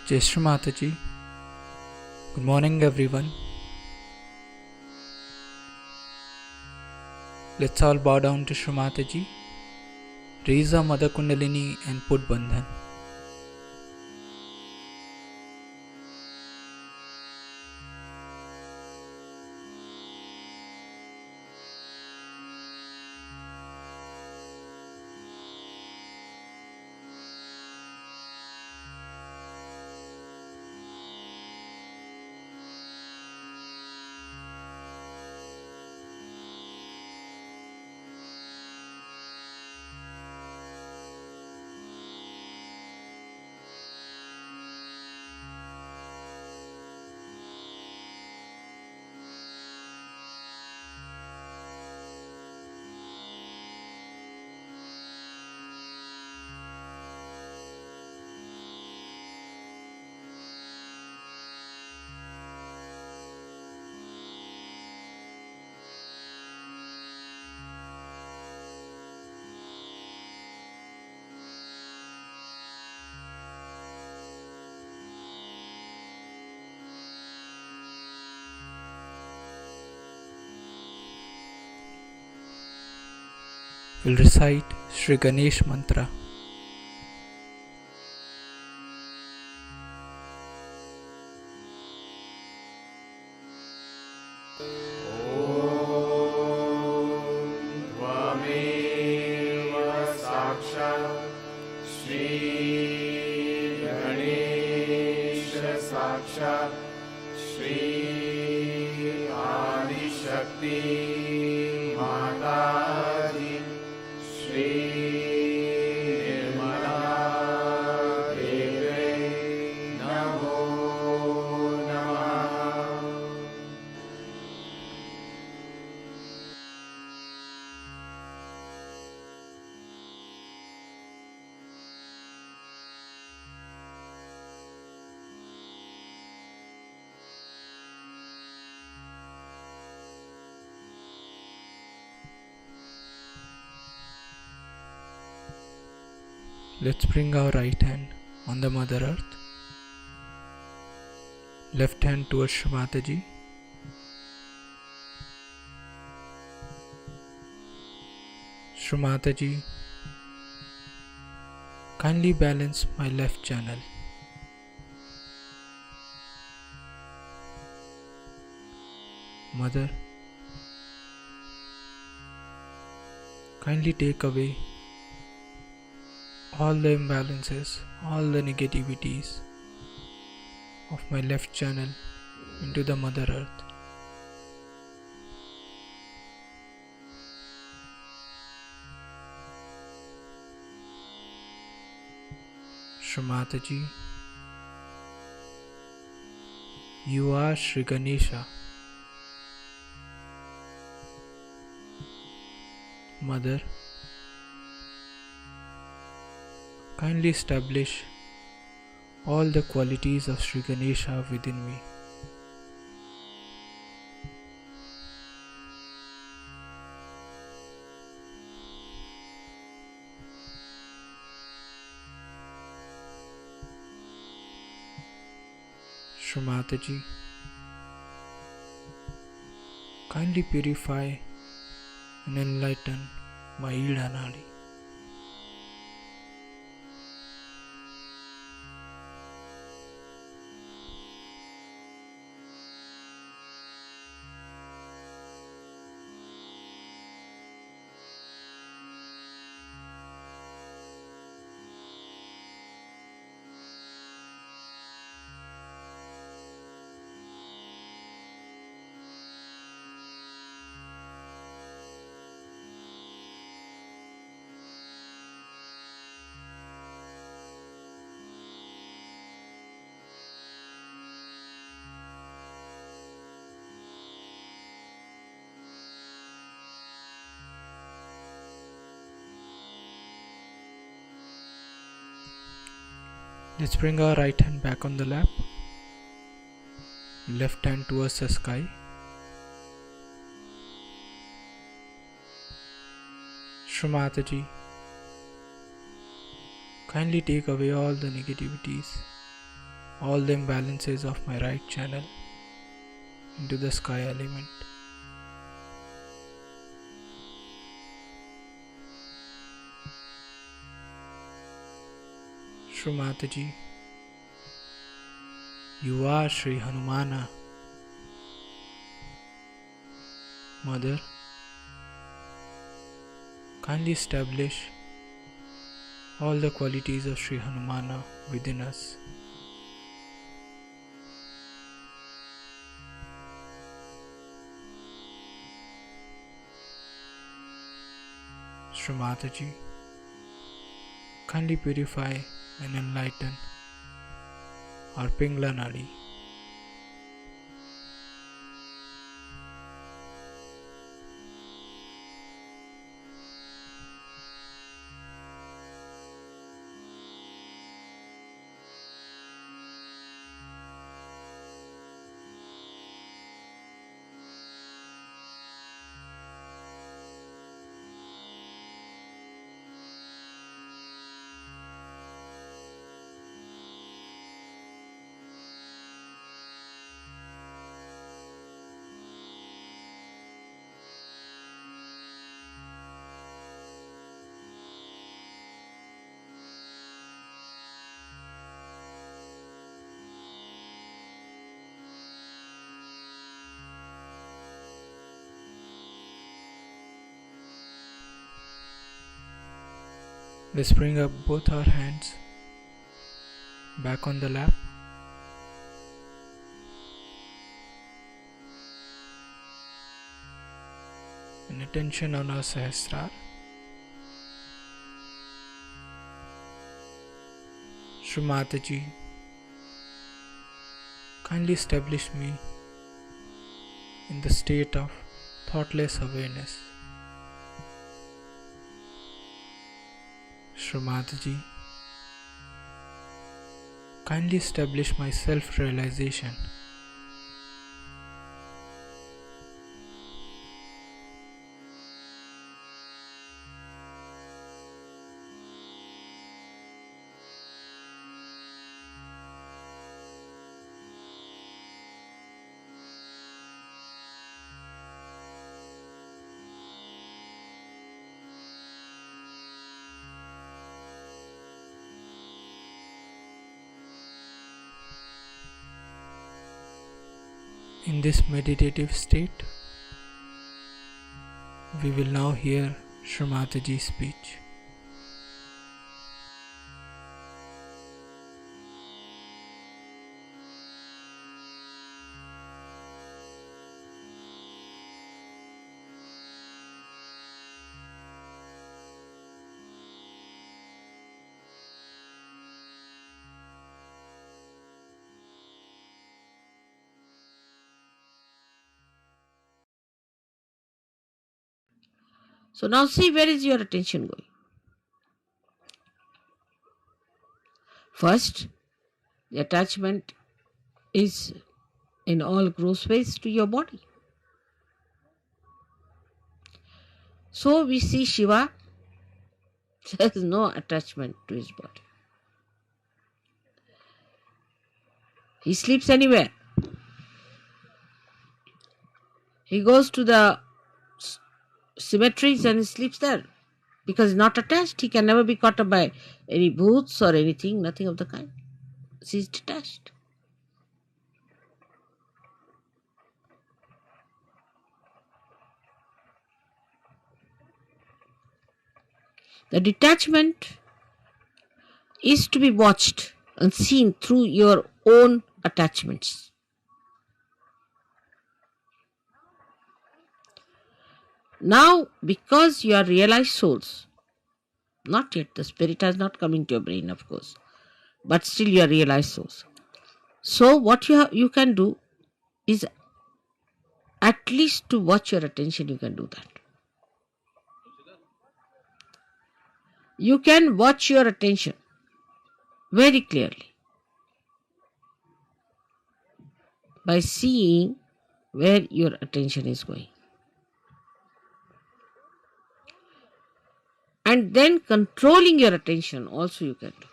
Jai Shri Mataji. Good morning everyone. Let's all bow down to Shri Mataji. Raise our Mother Kundalini and put Bandhan. We'll recite Shri Ganesh Mantra. Let's bring our right hand on the Mother Earth, left hand towards Shri Mataji. Shri Mataji, kindly balance my left channel. Mother, kindly take away all the imbalances, all the negativities of my left channel into the Mother Earth. Shri Mataji, you are Shri Ganesha. Mother, kindly establish all the qualities of Shri Ganesha within me. Shri Mataji, kindly purify and enlighten my Ida Nadi. Let's bring our right hand back on the lap, left hand towards the sky. Shri Mataji, kindly take away all the negativities all the imbalances of my right channel into the sky element. Shri Mataji, you are Sri Hanumana. Mother, kindly establish all the qualities of Sri Hanumana within us. Shri Mataji, kindly purify and enlighten our Pingla Nadi. Let's bring up both our hands back on the lap. And attention on our Sahasrara. Shri Mataji, kindly establish me in the state of thoughtless awareness. Shri Mataji, kindly establish my self-realization. In this meditative state, we will now hear Shri Mataji's speech. So now see, where is your attention going? First, the attachment is in all gross ways to your body. So we see Shiva, there is no attachment to his body. He sleeps anywhere. He goes to the cemeteries and he sleeps there. Because he's not attached, he can never be caught up by any booths or anything, nothing of the kind. He's detached. The detachment is to be watched and seen through your own attachments. Now, because you are realized souls, not yet, the spirit has not come into your brain, of course, but still you are realized souls. So what you can do is at least to watch your attention, you can do that. You can watch your attention very clearly by seeing where your attention is going. And then controlling your attention also you can do.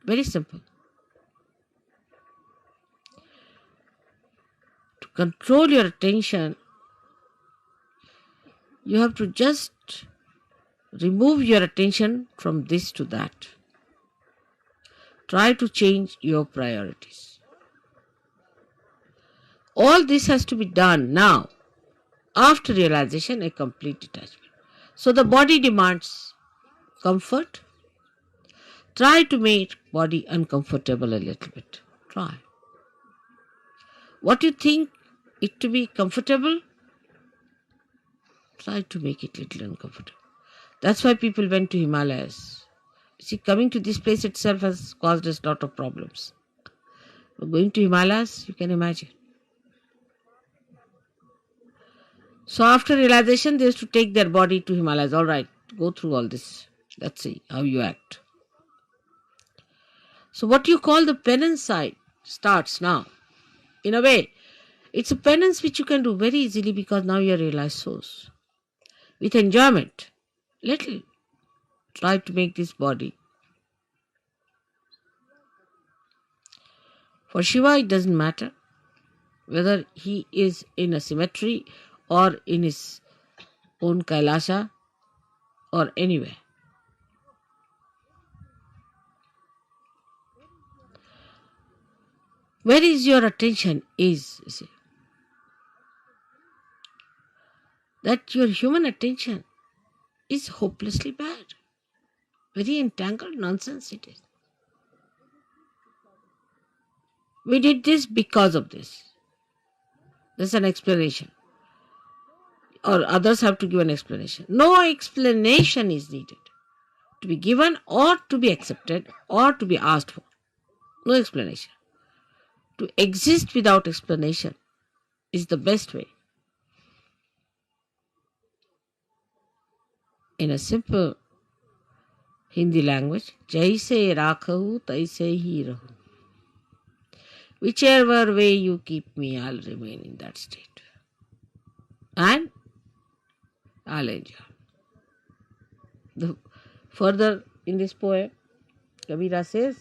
Very simple. control your attention, you have to just remove your attention from this to that. Try to change your priorities. All this has to be done now, after realization, a complete detachment. So the body demands comfort. Try to make body uncomfortable a little bit. Try. What you think it to be comfortable, try to make it little uncomfortable. That's why people went to Himalayas. See, coming to this place itself has caused us a lot of problems. But going to Himalayas, you can imagine. So after realization, they used to take their body to Himalayas. All right, go through all this. Let's see how you act. So what you call the penance side starts now. In a way, it's a penance which you can do very easily because now you are realized souls. With enjoyment, little. Try to make this body. For Shiva, it doesn't matter whether he is in a cemetery or in his own Kailasha or anywhere. Where is your attention is, you see. That your human attention is hopelessly bad. Very entangled nonsense it is. We did this because of this. There's an explanation. Or others have to give an explanation. No explanation is needed to be given or to be accepted or to be asked for. No explanation. To exist without explanation is the best way. In a simple Hindi language, jaise rakhahu taise hi rahu. Whichever way you keep me, I'll remain in that state. And I'll enjoy. Further in this poem, Kabira says,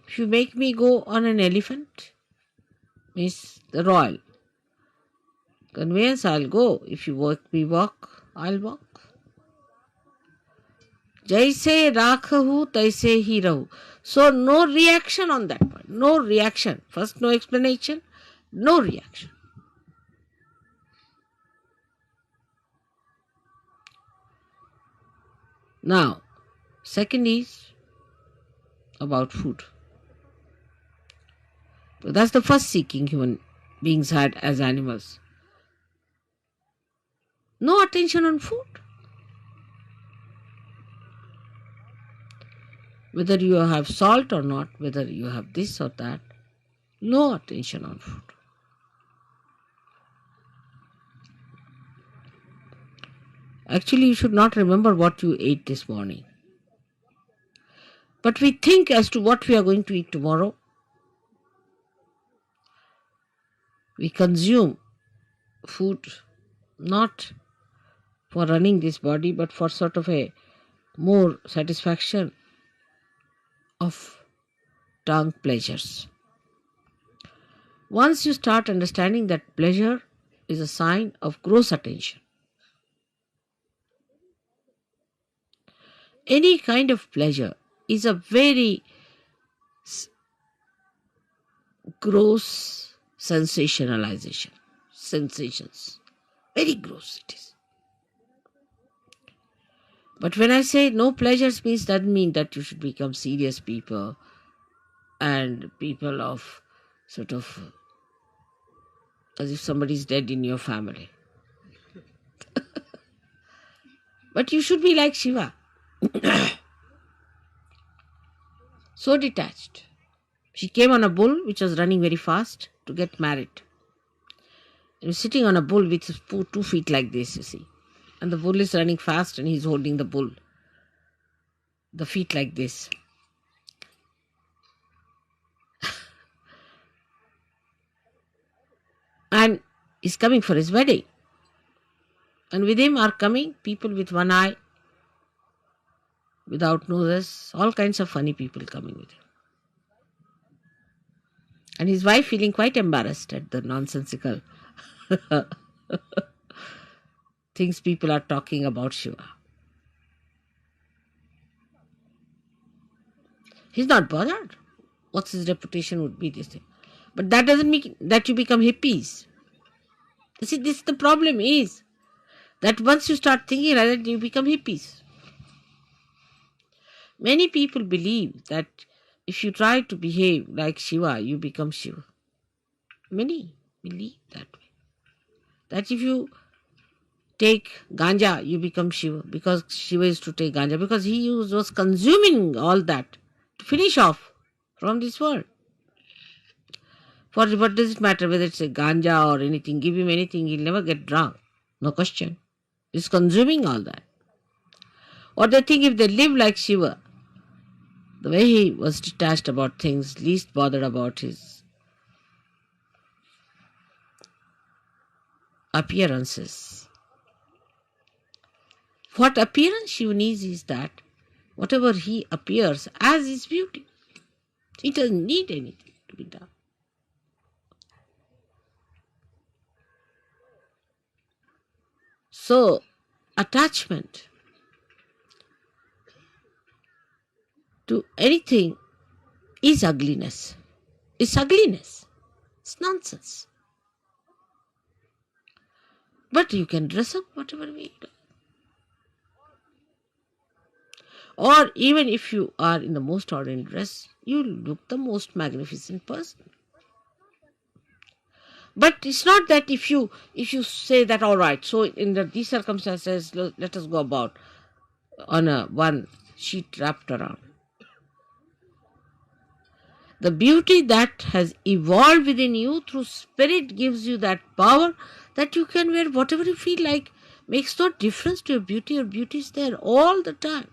if you make me go on an elephant, means the royal conveyance, I'll go. If you make me walk, I'll walk. Jaise rakhahu taise hi rahu. So no reaction on that part. No reaction. First, no explanation. No reaction. Now, second is about food. So that's the first seeking human beings had as animals. No attention on food. Whether you have salt or not, whether you have this or that, no attention on food. Actually, you should not remember what you ate this morning. But we think as to what we are going to eat tomorrow. We consume food not for running this body, but for sort of a more satisfaction of tongue pleasures. Once you start understanding that pleasure is a sign of gross attention, any kind of pleasure is a very gross sensationalization. Sensations. Very gross it is. But when I say no pleasures means doesn't mean that you should become serious people and people of sort of as if somebody is dead in your family. But you should be like Shiva. So detached. She came on a bull which was running very fast to get married. He was sitting on a bull with 2 feet like this, you see. And the bull is running fast and he's holding the bull. The feet like this. And he's coming for his wedding. And with him are coming people with one eye, without noses, all kinds of funny people coming with him. And his wife feeling quite embarrassed at the nonsensical things people are talking about Shiva. He's not bothered. What's his reputation would be this thing. But that doesn't mean that you become hippies. You see, this the problem is that once you start thinking like that, you become hippies. Many people believe that if you try to behave like Shiva, you become Shiva. Many believe that way. That if you take ganja, you become Shiva, because Shiva used to take ganja, because he was consuming all that to finish off from this world. For what does it matter whether it's a ganja or anything? Give him anything, he'll never get drunk. No question. He's consuming all that. Or they think if they live like Shiva, the way he was detached about things, least bothered about his appearances. What appearance Shiva needs is that whatever he appears as is beauty. He doesn't need anything to be done. So, attachment to anything is ugliness. It's ugliness. It's nonsense. But you can dress up whatever way you like. Or even if you are in the most ordinary dress, you look the most magnificent person. But it's not that if you say that, all right, so in these circumstances, let us go about on one sheet wrapped around. The beauty that has evolved within you through spirit gives you that power that you can wear whatever you feel like. Makes no difference to your beauty. Your beauty is there all the time.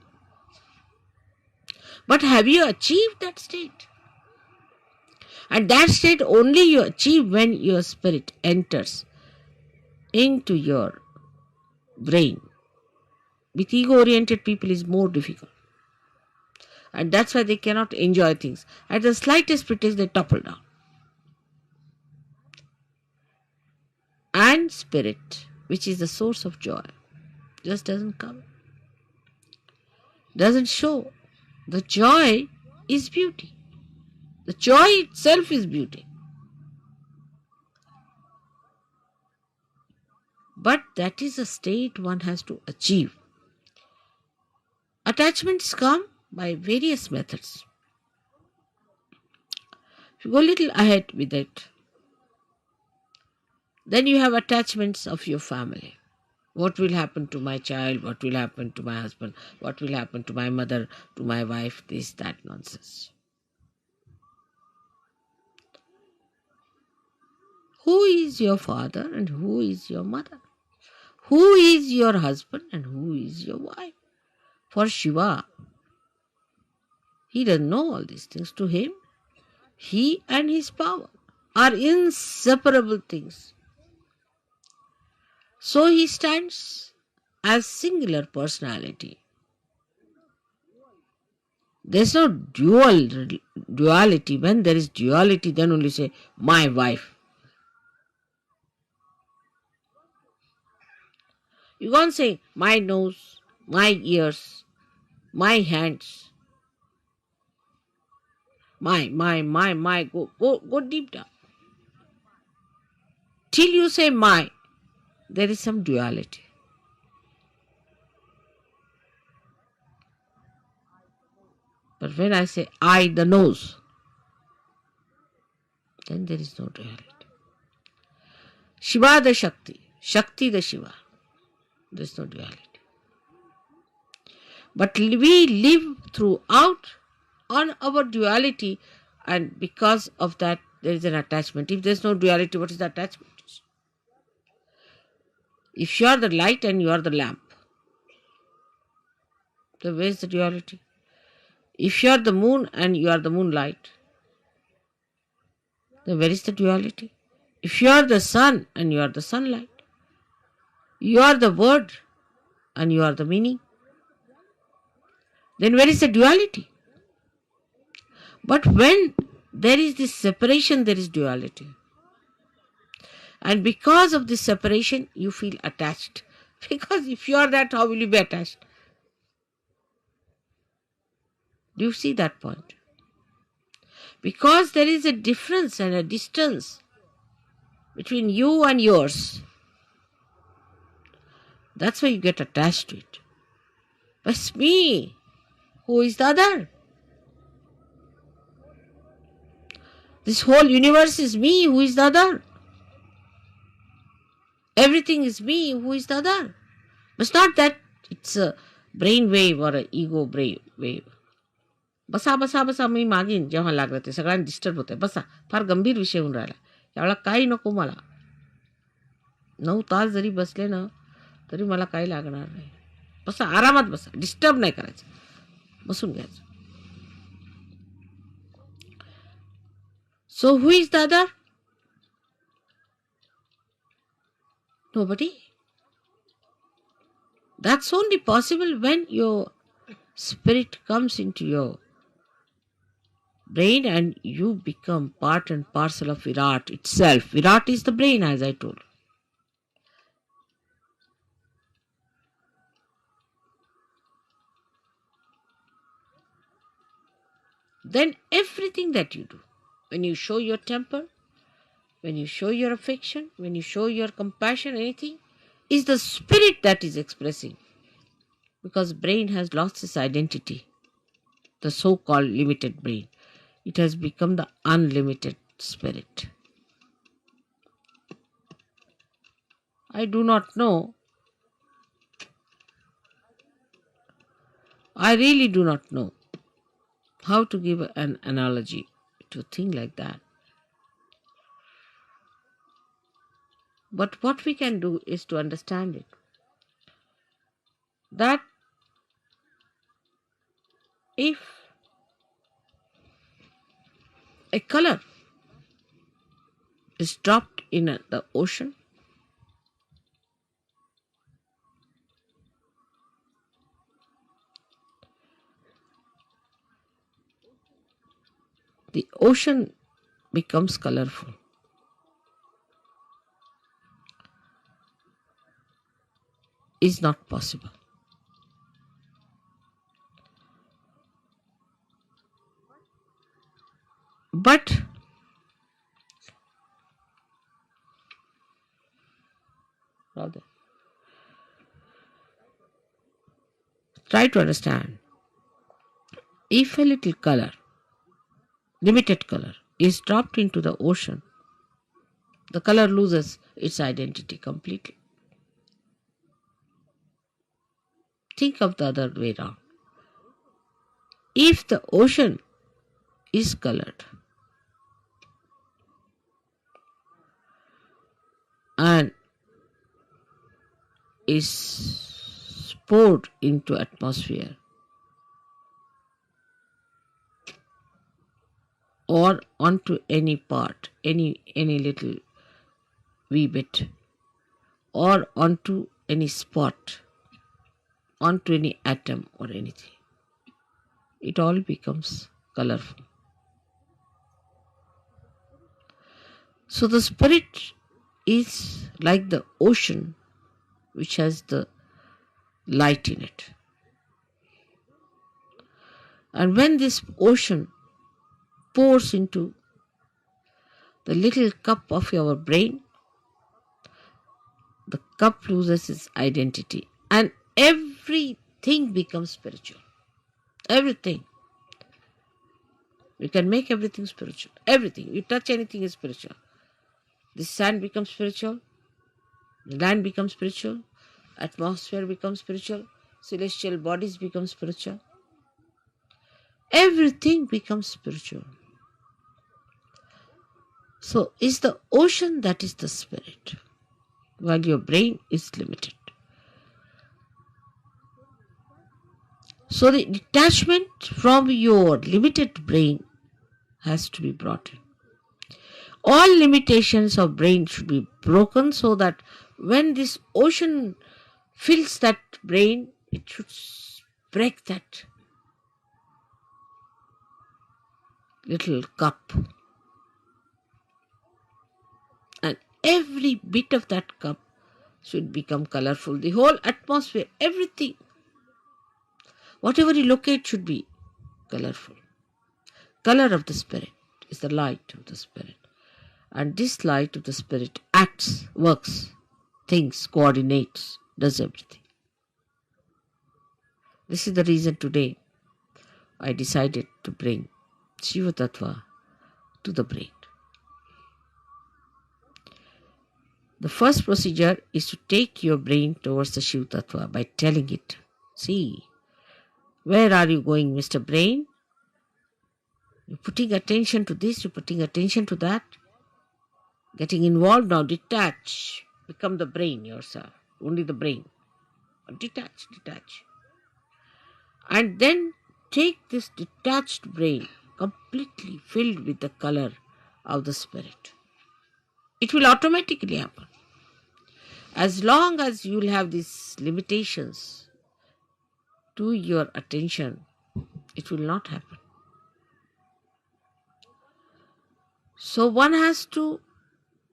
But have you achieved that state? And that state only you achieve when your spirit enters into your brain. With ego-oriented people is more difficult. And that's why they cannot enjoy things. At the slightest pretext, they topple down. And spirit, which is the source of joy, just doesn't come. Doesn't show. The joy is beauty. The joy itself is beauty. But that is a state one has to achieve. Attachments come by various methods. If you go a little ahead with it, then you have attachments of your family. What will happen to my child? What will happen to my husband? What will happen to my mother, to my wife? This, that nonsense. Who is your father and who is your mother? Who is your husband and who is your wife? For Shiva, he doesn't know all these things. To him, he and his power are inseparable things. So he stands as singular personality. There's no duality. When there is duality, then only say, my wife. You can't say, my nose, my ears, my hands, my, go deep down. Till you say my, there is some duality. But when I say I, the nose, then there is no duality. Shiva the Shakti, Shakti the Shiva, there is no duality. But we live throughout on our duality, and because of that there is an attachment. If there is no duality, what is the attachment? If you are the light and you are the lamp, then where is the duality? If you are the moon and you are the moonlight, then where is the duality? If you are the sun and you are the sunlight, you are the word and you are the meaning, then where is the duality? But when there is this separation, there is duality. And because of this separation, you feel attached. Because if you are that, how will you be attached? Do you see that point? Because there is a difference and a distance between you and yours. That's why you get attached to it. But it's me. Who is the other? This whole universe is me. Who is the other? Everything is me. Who is the other? But it's not that it's a brain wave or an ego brain wave. बसा बसा बसा मी मागीन जेव्हा लागलं ते सगळ्यांना disturb होतंय. बसा, फार गंभीर विषय होऊन राहिला. यावेळेला काही नको मला. 9 तास जरी बसले ना तरी मला काही लागणार नाही. बसा, आरामात बसा, डिस्टर्ब नाही करायचं, बसून घ्यायचं. So who is the other? Nobody. That's only possible when your spirit comes into your brain and you become part and parcel of Virat itself. Virat is the brain, as I told. Then everything that you do, when you show your temper, when you show your affection, when you show your compassion, anything, is the spirit that is expressing. Because brain has lost its identity, the so-called limited brain. It has become the unlimited spirit. I do not know. I really do not know how to give an analogy to a thing like that. But what we can do is to understand it. That if a color is dropped in the ocean, the ocean becomes colorful. Is not possible. But rather, try to understand. If a little color, limited color, is dropped into the ocean, the color loses its identity completely. Think of the other way around. If the ocean is colored and is poured into atmosphere or onto any part, any little wee bit, or onto any spot, onto any atom or anything, it all becomes colorful. So the spirit is like the ocean which has the light in it. And when this ocean pours into the little cup of your brain, the cup loses its identity and everything becomes spiritual. Everything. You can make everything spiritual. Everything. You touch anything is spiritual. The sand becomes spiritual. The land becomes spiritual. Atmosphere becomes spiritual. Celestial bodies become spiritual. Everything becomes spiritual. So is the ocean that is the spirit, while your brain is limited. So the detachment from your limited brain has to be brought in. All limitations of brain should be broken so that when this ocean fills that brain, it should break that little cup. And every bit of that cup should become colorful. The whole atmosphere, everything, whatever you locate should be colorful. Color of the Spirit is the light of the Spirit. And this light of the Spirit acts, works, thinks, coordinates, does everything. This is the reason today I decided to bring Shiva Tattva to the brain. The first procedure is to take your brain towards the Shiva Tattva by telling it, see, where are you going, Mr. Brain? You're putting attention to this, you're putting attention to that. Getting involved now, detach. Become the brain yourself, only the brain. Detach. And then take this detached brain, completely filled with the color of the Spirit. It will automatically happen. As long as you will have these limitations to your attention, it will not happen. So one has to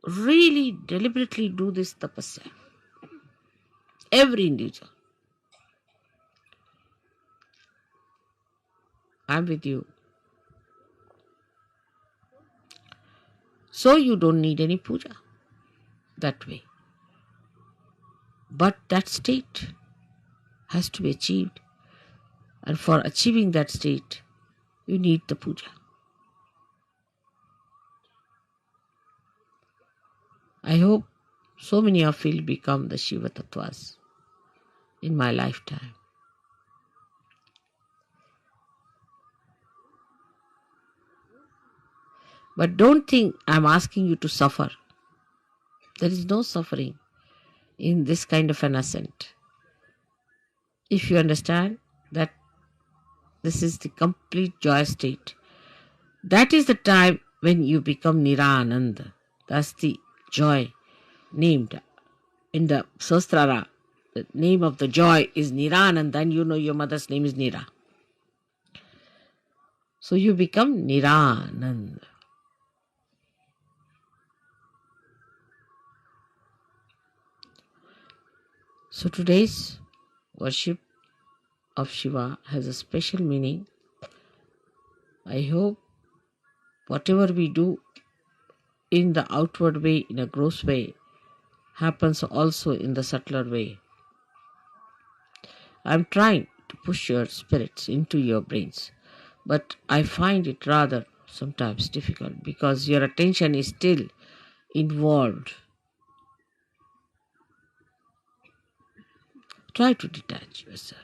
really deliberately do this tapasya. Every individual. I'm with you. So you don't need any puja that way. But that state has to be achieved. And for achieving that state, you need the puja. I hope so many of you will become the Shiva Tattvas in my lifetime. But don't think I'm asking you to suffer. There is no suffering in this kind of an ascent. If you understand that this is the complete joy state, that is the time when you become Nirananda. That's the joy named in the Sastrara. The name of the joy is Nirananda, and you know your mother's name is Nira. So you become Nirananda. So today's worship of Shiva has a special meaning. I hope whatever we do in the outward way, in a gross way, happens also in the subtler way. I'm trying to push your spirits into your brains, but I find it rather sometimes difficult because your attention is still involved. Try to detach yourself.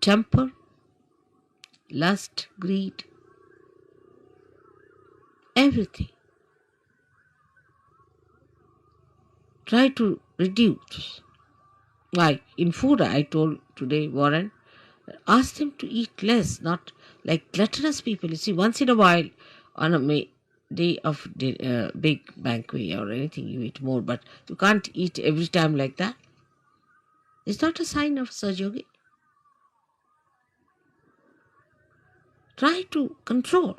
Temper, lust, greed, everything. Try to reduce. Like in food, I told today, Warren, ask them to eat less, not like gluttonous people. You see, once in a while, on a day of big banquet or anything, you eat more, but you can't eat every time like that. It's not a sign of Sahaja Yogi. Try to control.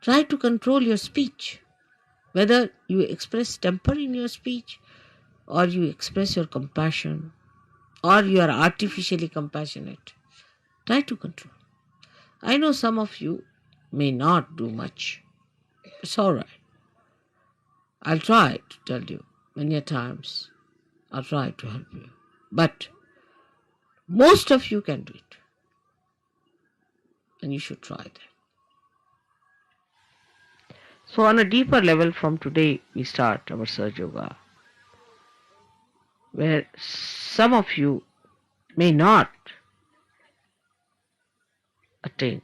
Try to control your speech. Whether you express temper in your speech, or you express your compassion, or you are artificially compassionate. Try to control. I know some of you may not do much. It's all right. I'll try to tell you many times. I'll try to help you. But most of you can do it. And you should try that. So on a deeper level from today, we start our Sahaja Yoga, where some of you may not attain,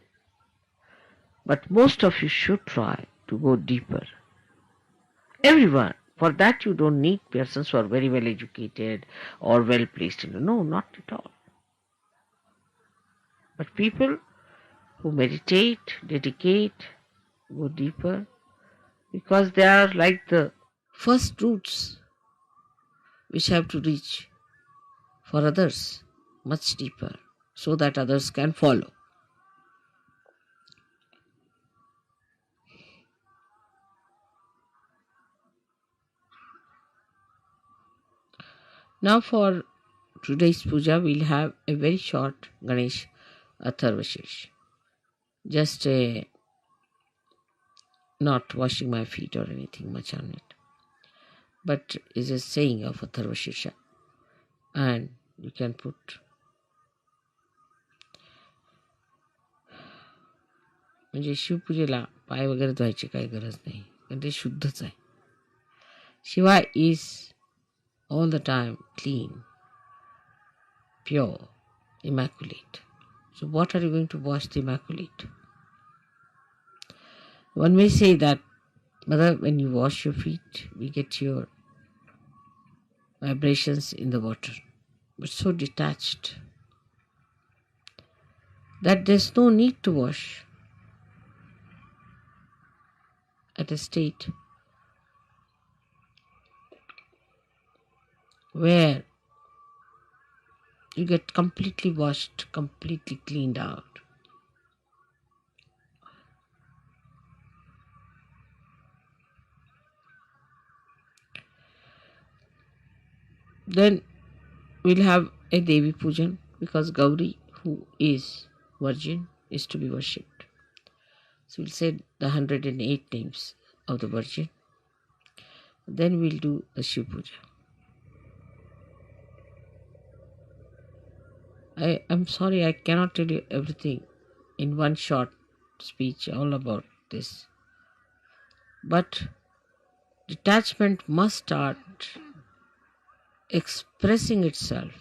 but most of you should try to go deeper. Everyone. For that you don't need persons who are very well educated or well placed. No, not at all. But people who meditate, dedicate, go deeper, because they are like the first roots which have to reach for others much deeper so that others can follow. Now for today's puja, we'll have a very short Ganesh Atharvashesh. Just not washing my feet or anything much on it, but is a saying of Atharvashesha. And you can put म्हणजे शिवपूजेला पाय वगैरे धुवायची काही गरज नाही, कारण ते शुद्धच आहे. Shiva is all the time clean, pure, immaculate. So what are you going to wash the immaculate? One may say that, Mother, when you wash your feet, we get your vibrations in the water, but so detached that there's no need to wash at a state where you get completely washed, completely cleaned out. Then we'll have a Devi Pujan, because Gauri, who is virgin, is to be worshipped. So we'll say the 108 names of the Virgin. Then we'll do the Shiv Puja. I'm sorry, I cannot tell you everything in one short speech all about this. But detachment must start expressing itself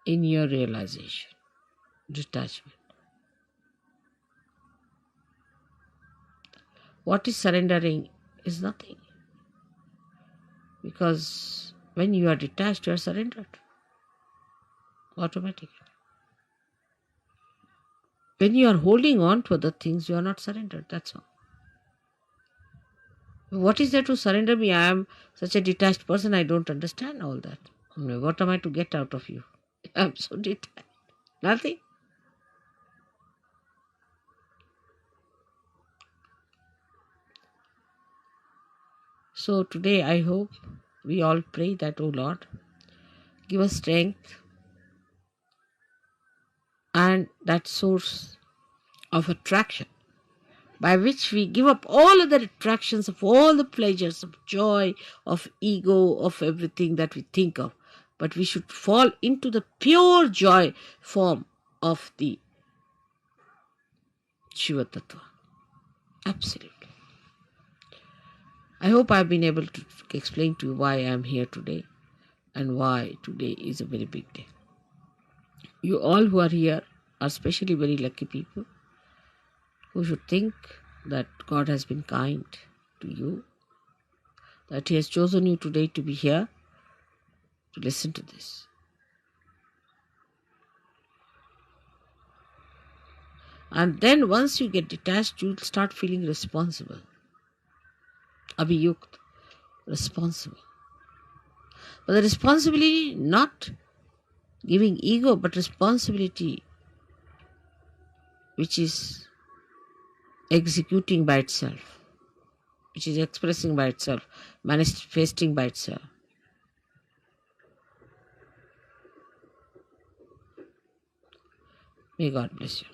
in your realization. Detachment. What is surrendering is nothing. Because when you are detached, you are surrendered. Automatically. When you are holding on to other things, you are not surrendered. That's all. What is there to surrender me? I am such a detached person, I don't understand all that. What am I to get out of you? I'm so detached. Nothing. So today I hope we all pray that, O Lord, give us strength and that source of attraction by which we give up all other attractions of all the pleasures of joy, of ego, of everything that we think of. But we should fall into the pure joy form of the Shiva Tattva. Absolutely. I hope I've been able to explain to you why I am here today and why today is a very big day. You all who are here are especially very lucky people who should think that God has been kind to you, that He has chosen you today to be here to listen to this. And then once you get detached, you'll start feeling responsible. Abhiyukt, responsible. But the responsibility, not giving ego, but responsibility which is executing by itself, which is expressing by itself, manifesting by itself. May God bless you.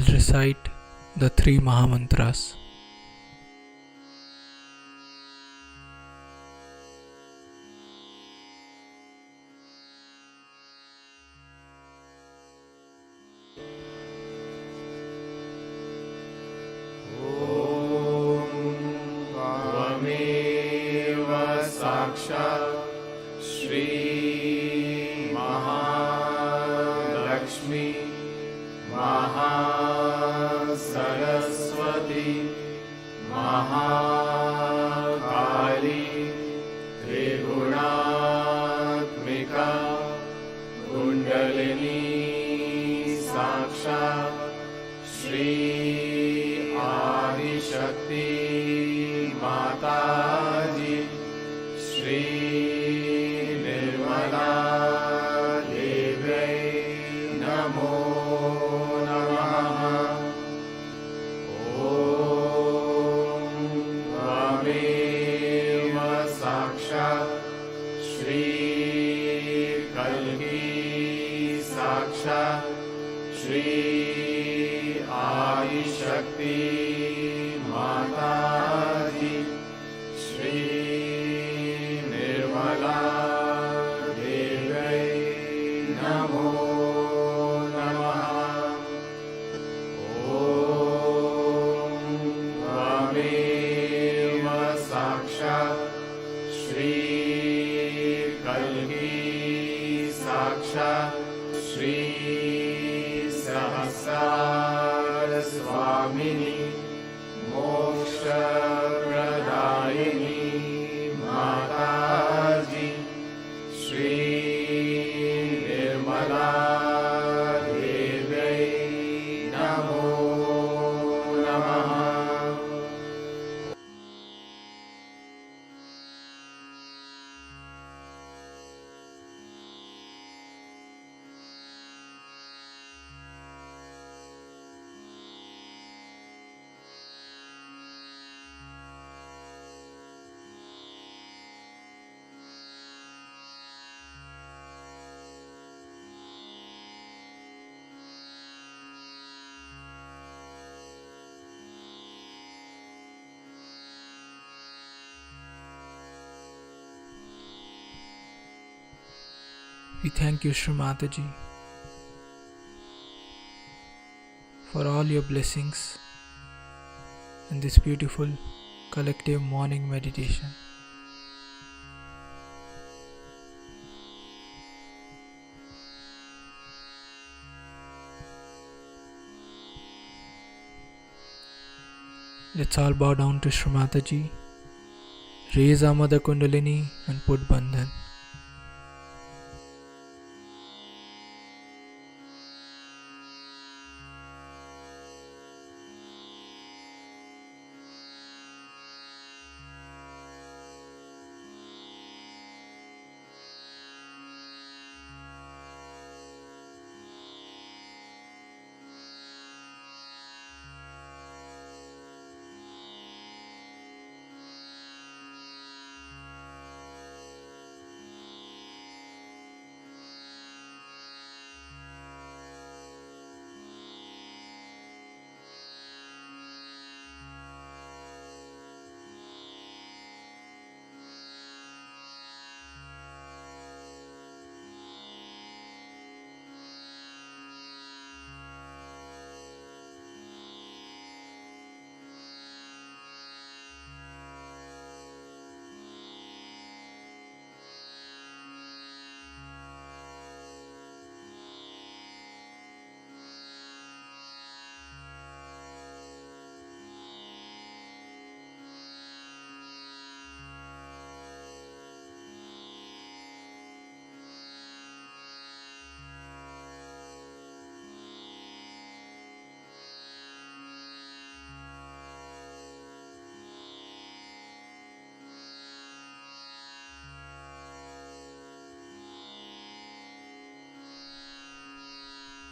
will recite the 3 Mahamantras. Shri Mahalakshmi Mahasaraswati Mahakali Trigunaatmika Kundalini Sakshat Shri Adishakti Mataji Shri Nirmala Devai Namo Namaha. Om Tvameva Sakshat Shri Kalki Sakshat Shri Adi Shakti Mataji Shri Nirmala Devai Namo Namaha. Om Tvameva Sakshat Shri Kalki Sakshat Shri Sahasar Swamini Moksha Pradayini Mataji Shri Nirmala Devai Namo Namaha. We thank you, Shri Mataji, for all your blessings in this beautiful collective morning meditation. Let's all bow down to Shri Mataji, raise our Mother Kundalini and put Bandhan.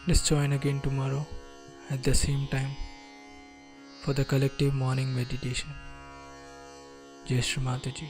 Let's join again tomorrow at the same time for the collective morning meditation. Jai Shri Mataji.